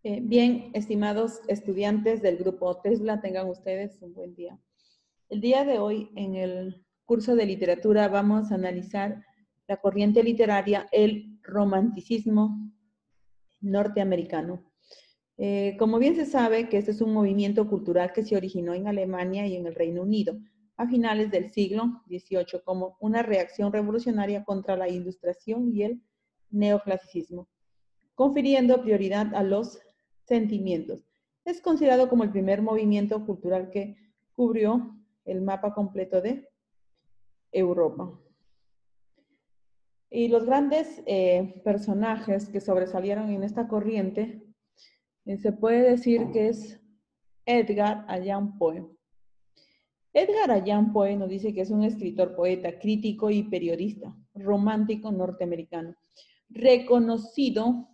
Bien, estimados estudiantes del grupo Tesla, tengan ustedes un buen día. El día de hoy, en el curso de literatura, vamos a analizar la corriente literaria, el romanticismo norteamericano. Como bien se sabe, que este es un movimiento cultural que se originó en Alemania y en el Reino Unido a finales del siglo XVIII como una reacción revolucionaria contra la ilustración y el neoclasicismo, confiriendo prioridad a los sentimientos. Es considerado como el primer movimiento cultural que cubrió el mapa completo de Europa. Y los grandes personajes que sobresalieron en esta corriente, se puede decir que es Edgar Allan Poe. Edgar Allan Poe nos dice que es un escritor, poeta, crítico y periodista romántico norteamericano, reconocido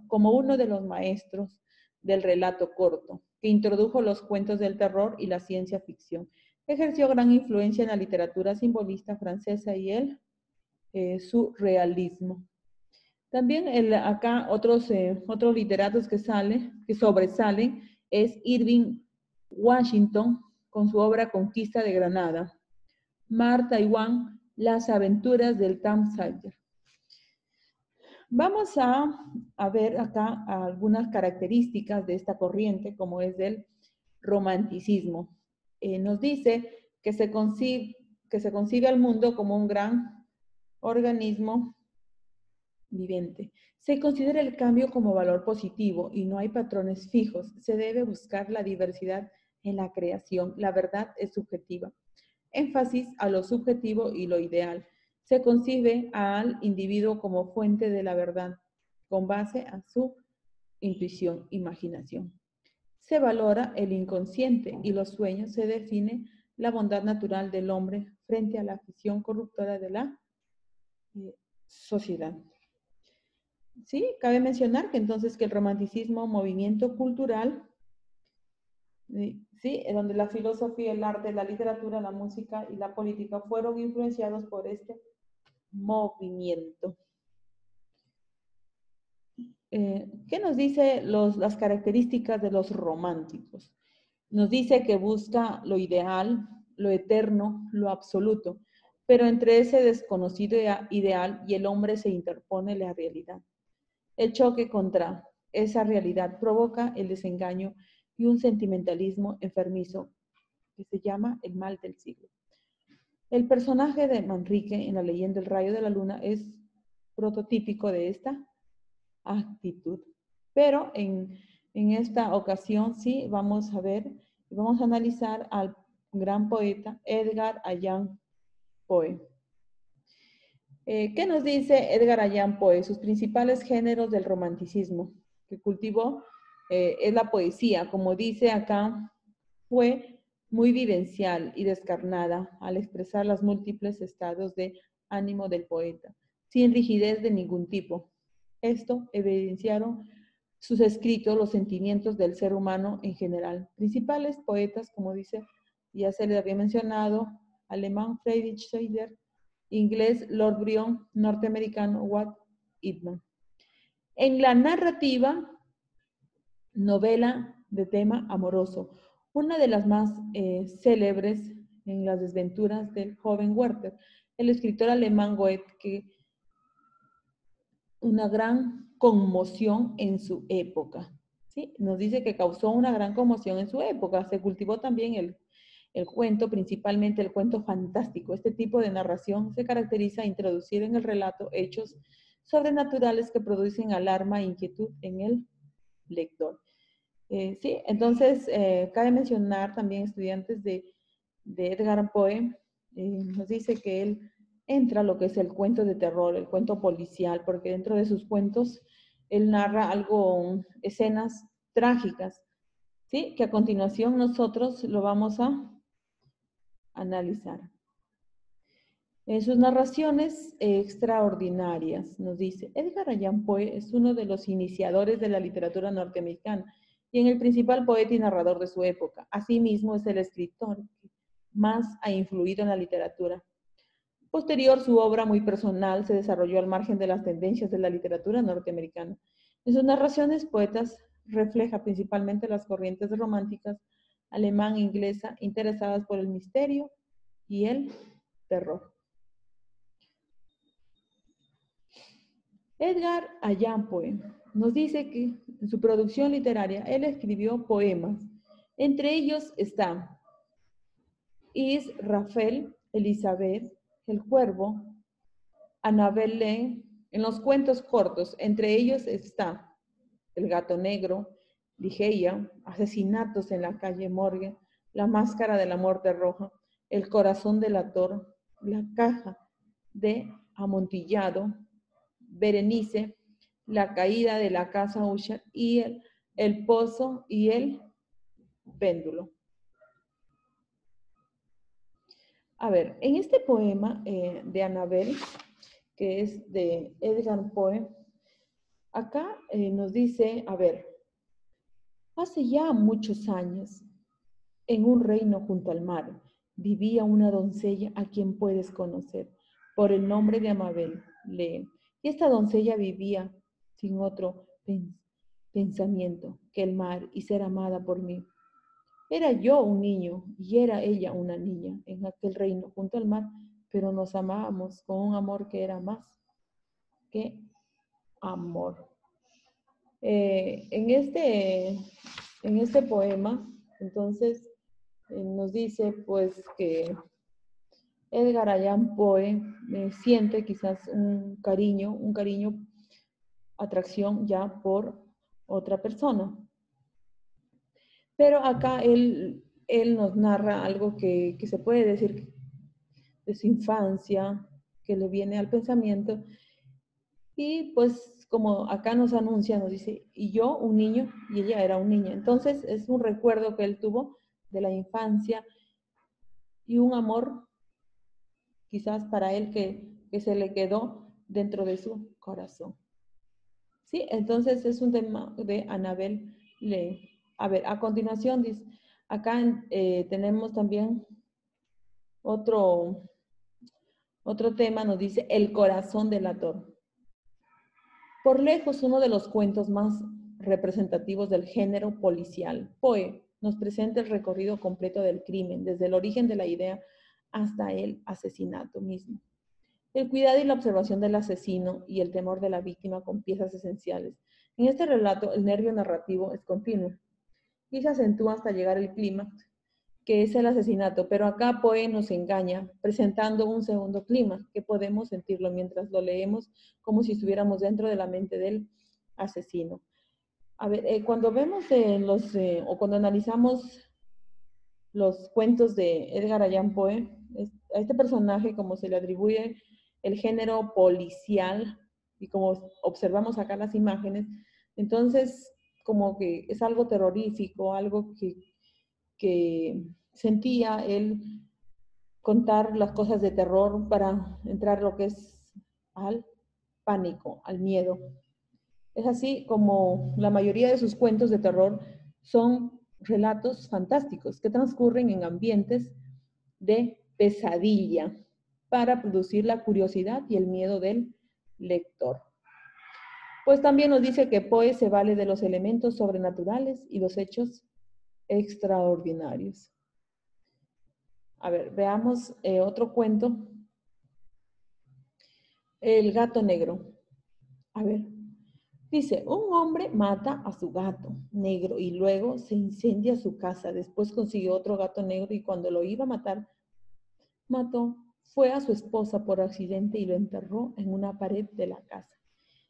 como uno de los maestros del relato corto, que introdujo los cuentos del terror y la ciencia ficción. Ejerció gran influencia en la literatura simbolista francesa y el surrealismo. También acá otros literatos que sobresalen es Irving Washington con su obra Conquista de Granada, Martha Twain, Las aventuras del Tom Sawyer. Vamos a ver acá algunas características de esta corriente, como es del romanticismo. Nos dice que se concibe al mundo como un gran organismo vivente. Se considera el cambio como valor positivo y no hay patrones fijos. Se debe buscar la diversidad en la creación. La verdad es subjetiva. Énfasis a lo subjetivo y lo ideal. Se concibe al individuo como fuente de la verdad, con base a su intuición, imaginación. Se valora el inconsciente y los sueños. Se define la bondad natural del hombre frente a la afición corruptora de la sociedad. Sí, cabe mencionar que entonces que el romanticismo, movimiento cultural, sí, en donde la filosofía, el arte, la literatura, la música y la política fueron influenciados por este movimiento. ¿Qué nos dice las características de los románticos? Nos dice que busca lo ideal, lo eterno, lo absoluto, pero entre ese desconocido ideal y el hombre se interpone la realidad. El choque contra esa realidad provoca el desengaño y un sentimentalismo enfermizo que se llama el mal del siglo. El personaje de Manrique en la leyenda El rayo de la luna es prototípico de esta actitud. Pero en esta ocasión sí vamos a ver y vamos a analizar al gran poeta Edgar Allan Poe. ¿Qué nos dice Edgar Allan Poe? Sus principales géneros del romanticismo que cultivó es la poesía. Como dice acá, fue muy vivencial y descarnada al expresar los múltiples estados de ánimo del poeta, sin rigidez de ningún tipo. Esto evidenciaron sus escritos, los sentimientos del ser humano en general. Principales poetas, como dice, ya se le había mencionado, alemán Friedrich Schiller, inglés Lord Byron, norteamericano Walt Whitman. En la narrativa, novela de tema amoroso, una de las más célebres en las desventuras del joven Werther, el escritor alemán Goethe, que una gran conmoción en su época. ¿Sí? Nos dice que causó una gran conmoción en su época. Se cultivó también el cuento, principalmente el cuento fantástico. Este tipo de narración se caracteriza a introducir en el relato hechos sobrenaturales que producen alarma e inquietud en el lector. Sí, entonces cabe mencionar también estudiantes de Edgar Poe, nos dice que él entra a lo que es el cuento de terror, el cuento policial, porque dentro de sus cuentos él narra escenas trágicas, ¿sí? Que a continuación nosotros lo vamos a analizar. En sus narraciones extraordinarias, nos dice, Edgar Allan Poe es uno de los iniciadores de la literatura norteamericana y en el principal poeta y narrador de su época. Asimismo, es el escritor que más ha influido en la literatura. Posterior, su obra muy personal se desarrolló al margen de las tendencias de la literatura norteamericana. En sus narraciones, poetas refleja principalmente las corrientes románticas alemán e inglesa interesadas por el misterio y el terror. Edgar Allan Poe nos dice que en su producción literaria él escribió poemas. Entre ellos están Rafael, Elizabeth, El Cuervo, Annabel Lee. En los cuentos cortos, entre ellos está El Gato Negro, Ligeia, Asesinatos en la calle Morgue, La Máscara de la Muerte Roja, El Corazón delator, La Caja de Amontillado, Berenice, La Caída de la Casa Usher y el Pozo y el Péndulo. A ver, en este poema de Annabel, que es de Edgar Poe, acá nos dice, a ver, hace ya muchos años, en un reino junto al mar, vivía una doncella a quien puedes conocer por el nombre de Amabel Lee. Y esta doncella vivía sin otro pensamiento que el mar y ser amada por mí. Era yo un niño y era ella una niña en aquel reino junto al mar, pero nos amábamos con un amor que era más que amor. En este poema, entonces, nos dice pues que Edgar Allan Poe siente quizás un cariño, atracción ya por otra persona. Pero acá él nos narra algo que se puede decir de su infancia, que le viene al pensamiento. Y pues como acá nos anuncia, nos dice, y yo un niño, y ella era un niño. Entonces es un recuerdo que él tuvo de la infancia y un amor quizás para él que se le quedó dentro de su corazón. ¿Sí? Entonces es un tema de Annabel Lee. A ver, a continuación dice, acá tenemos también otro tema, nos dice El corazón delator. Por lejos, uno de los cuentos más representativos del género policial. Poe nos presenta el recorrido completo del crimen, desde el origen de la idea hasta el asesinato mismo. El cuidado y la observación del asesino y el temor de la víctima con piezas esenciales. En este relato, el nervio narrativo es continuo y se acentúa hasta llegar al clímax, que es el asesinato, pero acá Poe nos engaña, presentando un segundo clímax, que podemos sentirlo mientras lo leemos, como si estuviéramos dentro de la mente del asesino. A ver, cuando vemos o cuando analizamos los cuentos de Edgar Allan Poe, a este personaje, como se le atribuye el género policial, y como observamos acá las imágenes, entonces como que es algo terrorífico, algo que sentía él contar las cosas de terror para entrar lo que es al pánico, al miedo. Es así como la mayoría de sus cuentos de terror son relatos fantásticos que transcurren en ambientes de pesadilla para producir la curiosidad y el miedo del lector. Pues también nos dice que Poe se vale de los elementos sobrenaturales y los hechos extraordinarios. A ver, veamos otro cuento. El gato negro. A ver, dice, un hombre mata a su gato negro y luego se incendia su casa. Después consiguió otro gato negro y cuando lo iba a matar, fue a su esposa por accidente y lo enterró en una pared de la casa.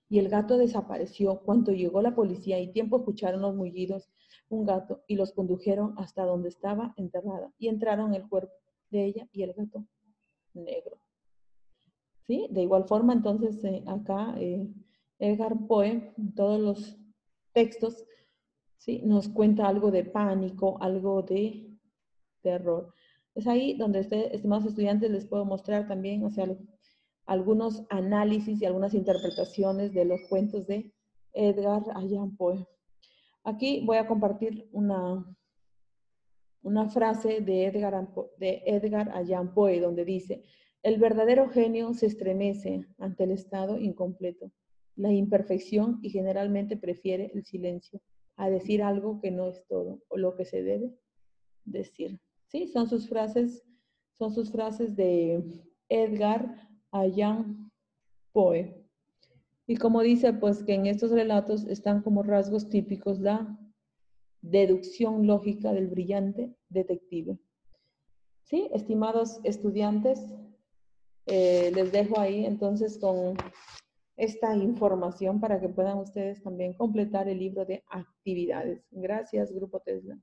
Y el gato desapareció. Cuando llegó la policía y tiempo escucharon los mullidos, un gato, y los condujeron hasta donde estaba enterrada. Y entraron el cuerpo de ella y el gato negro. ¿Sí? De igual forma, entonces, acá Edgar Poe, en todos los textos, ¿sí? Nos cuenta algo de pánico, algo de terror. Es ahí donde estimados estudiantes, les puedo mostrar también, o sea, algunos análisis y algunas interpretaciones de los cuentos de Edgar Allan Poe. Aquí voy a compartir una frase de Edgar Allan Poe, donde dice, el verdadero genio se estremece ante el estado incompleto, la imperfección y generalmente prefiere el silencio a decir algo que no es todo o lo que se debe decir. Sí, son sus frases de Edgar Allan Poe. Y como dice, pues que en estos relatos están como rasgos típicos la deducción lógica del brillante detective. Sí, estimados estudiantes, les dejo ahí entonces con esta información para que puedan ustedes también completar el libro de actividades. Gracias, Grupo Tesla.